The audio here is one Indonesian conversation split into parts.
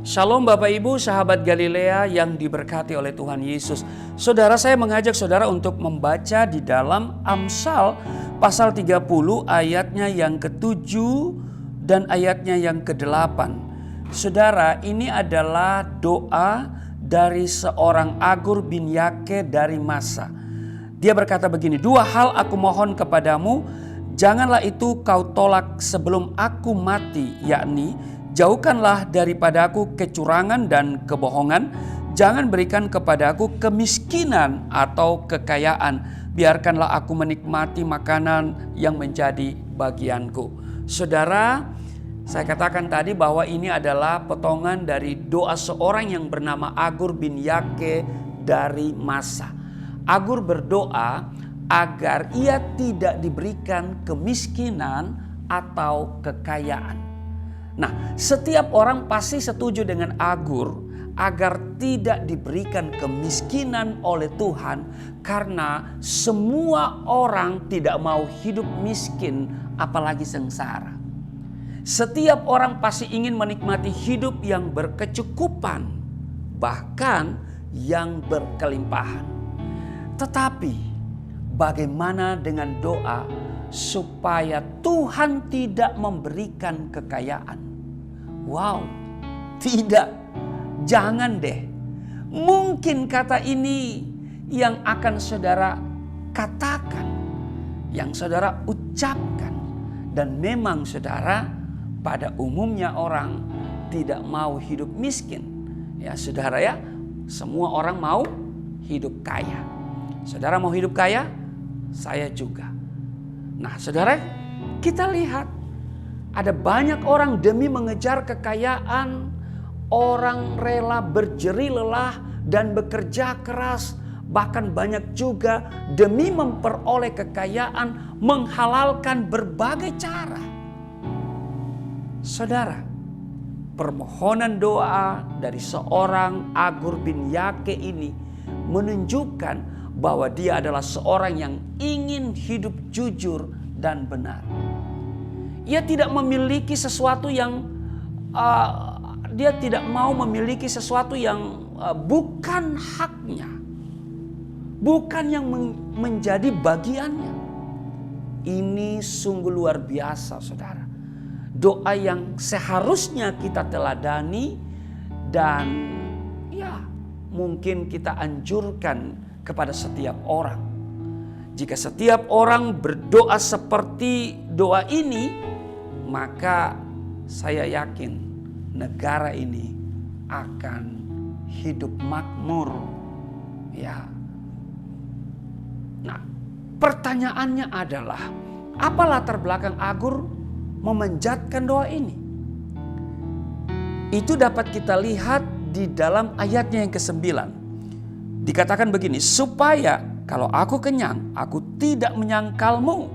Shalom Bapak Ibu, sahabat Galilea yang diberkati oleh Tuhan Yesus. Saudara, saya mengajak saudara untuk membaca di dalam Amsal pasal 30 ayatnya yang ke-7 dan ayatnya yang ke-8. Saudara, ini adalah doa dari seorang Agur bin Yake dari Massa. Dia berkata begini, "Dua hal aku mohon kepadamu, janganlah itu kau tolak sebelum aku mati, yakni jauhkanlah daripadaku kecurangan dan kebohongan. Jangan berikan kepadaku kemiskinan atau kekayaan. Biarkanlah aku menikmati makanan yang menjadi bagianku." Saudara, saya katakan tadi bahwa ini adalah potongan dari doa seorang yang bernama Agur bin Yake dari Massa. Agur berdoa agar ia tidak diberikan kemiskinan atau kekayaan. Nah, setiap orang pasti setuju dengan Agur agar tidak diberikan kemiskinan oleh Tuhan, karena semua orang tidak mau hidup miskin, apalagi sengsara. Setiap orang pasti ingin menikmati hidup yang berkecukupan, bahkan yang berkelimpahan. Tetapi bagaimana dengan doa supaya Tuhan tidak memberikan kekayaan? Wow, tidak, jangan deh. Mungkin kata ini yang akan saudara katakan, yang saudara ucapkan. Dan memang saudara, pada umumnya orang tidak mau hidup miskin. Ya saudara ya, semua orang mau hidup kaya. Saudara mau hidup kaya? Saya juga. Nah saudara, kita lihat ada banyak orang demi mengejar kekayaan, orang rela berjerih lelah dan bekerja keras. Bahkan banyak juga demi memperoleh kekayaan menghalalkan berbagai cara. Saudara, permohonan doa dari seorang Agur bin Yake ini menunjukkan bahwa dia adalah seorang yang ingin hidup jujur dan benar. Ia tidak memiliki sesuatu yang dia tidak mau memiliki sesuatu yang bukan haknya, bukan yang menjadi bagiannya. Ini sungguh luar biasa, saudara. Doa yang seharusnya kita teladani dan ya mungkin kita anjurkan kepada setiap orang. Jika setiap orang berdoa seperti doa ini, maka saya yakin negara ini akan hidup makmur. Ya. Nah, pertanyaannya adalah, apa latar belakang Agur memanjatkan doa ini? Itu dapat kita lihat di dalam ayatnya yang ke-9. Dikatakan begini, "Supaya kalau aku kenyang, aku tidak menyangkalmu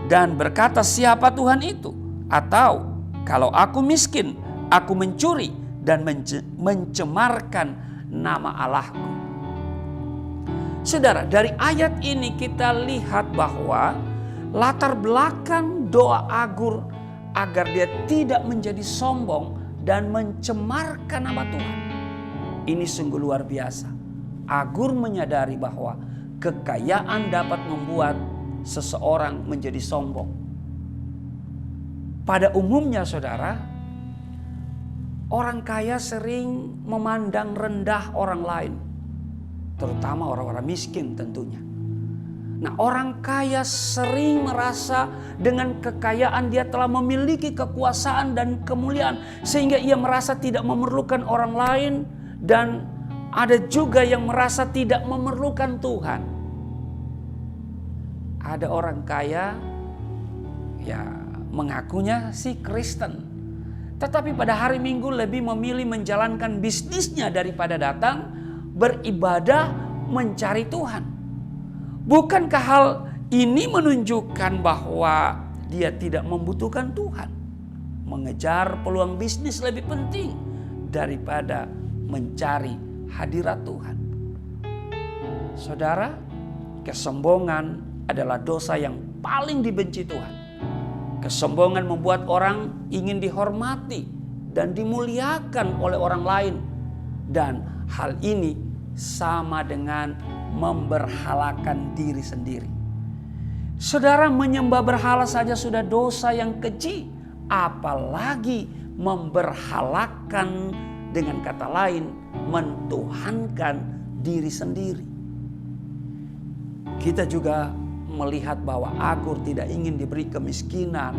dan berkata siapa Tuhan itu. Atau kalau aku miskin, aku mencuri dan mencemarkan nama Allahku." Saudara, dari ayat ini kita lihat bahwa latar belakang doa Agur agar dia tidak menjadi sombong dan mencemarkan nama Tuhan. Ini sungguh luar biasa. Agur menyadari bahwa kekayaan dapat membuat seseorang menjadi sombong. Pada umumnya saudara, orang kaya sering memandang rendah orang lain, terutama orang-orang miskin tentunya. Nah, orang kaya sering merasa dengan kekayaan dia telah memiliki kekuasaan dan kemuliaan, sehingga ia merasa tidak memerlukan orang lain, dan ada juga yang merasa tidak memerlukan Tuhan. Ada orang kaya ya mengakunya si Kristen, tetapi pada hari Minggu lebih memilih menjalankan bisnisnya daripada datang beribadah mencari Tuhan. Bukankah hal ini menunjukkan bahwa dia tidak membutuhkan Tuhan? Mengejar peluang bisnis lebih penting daripada mencari hadirat Tuhan. Saudara, kesombongan adalah dosa yang paling dibenci Tuhan. Kesombongan membuat orang ingin dihormati dan dimuliakan oleh orang lain. Dan hal ini sama dengan memberhalakan diri sendiri. Saudara, menyembah berhala saja sudah dosa yang keji, apalagi memberhalakan, dengan kata lain mentuhankan diri sendiri. Kita juga melihat bahwa Agur tidak ingin diberi kemiskinan,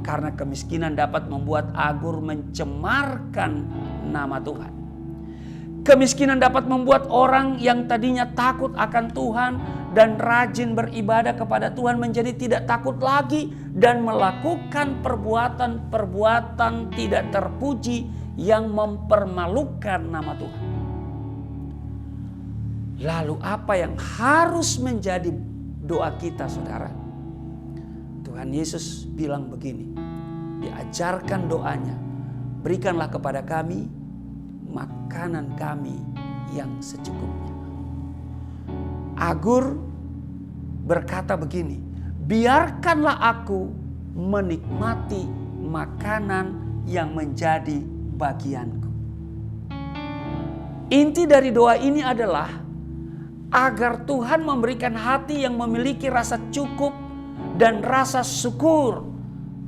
karena kemiskinan dapat membuat Agur mencemarkan nama Tuhan. Kemiskinan dapat membuat orang yang tadinya takut akan Tuhan dan rajin beribadah kepada Tuhan menjadi tidak takut lagi dan melakukan perbuatan-perbuatan tidak terpuji yang mempermalukan nama Tuhan. Lalu apa yang harus menjadi doa kita, saudara? Tuhan Yesus bilang begini, diajarkan doanya, berikanlah kepada kami makanan kami yang secukupnya. Agur berkata begini, biarkanlah aku menikmati makanan yang menjadi bagianku. Inti dari doa ini adalah agar Tuhan memberikan hati yang memiliki rasa cukup dan rasa syukur,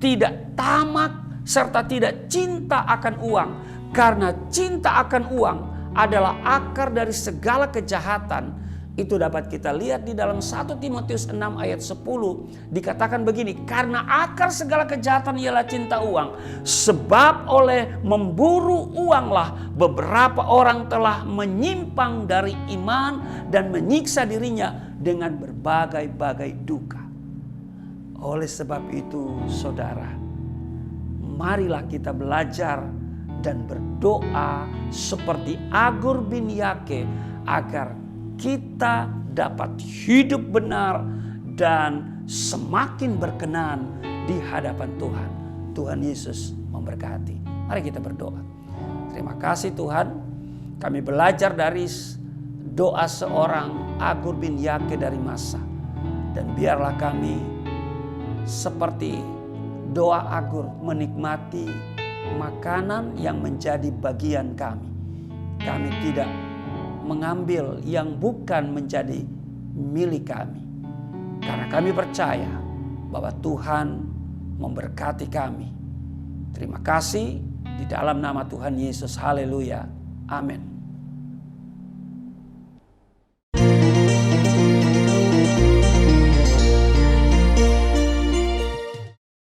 tidak tamak serta tidak cinta akan uang. Karena cinta akan uang adalah akar dari segala kejahatan. Itu dapat kita lihat di dalam 1 Timotius 6 ayat 10. Dikatakan begini, karena akar segala kejahatan ialah cinta uang. Sebab oleh memburu uanglah beberapa orang telah menyimpang dari iman dan menyiksa dirinya dengan berbagai-bagai duka. Oleh sebab itu, saudara, marilah kita belajar dan berdoa seperti Agur bin Yake agar kita dapat hidup benar dan semakin berkenan di hadapan Tuhan. Tuhan Yesus memberkati. Mari kita berdoa. Terima kasih Tuhan, kami belajar dari doa seorang Agur bin Yake dari Massa. Dan biarlah kami seperti doa Agur menikmati makanan yang menjadi bagian kami. Kami tidak mengambil yang bukan menjadi milik kami. Karena kami percaya bahwa Tuhan memberkati kami. Terima kasih di dalam nama Tuhan Yesus. Haleluya. Amin.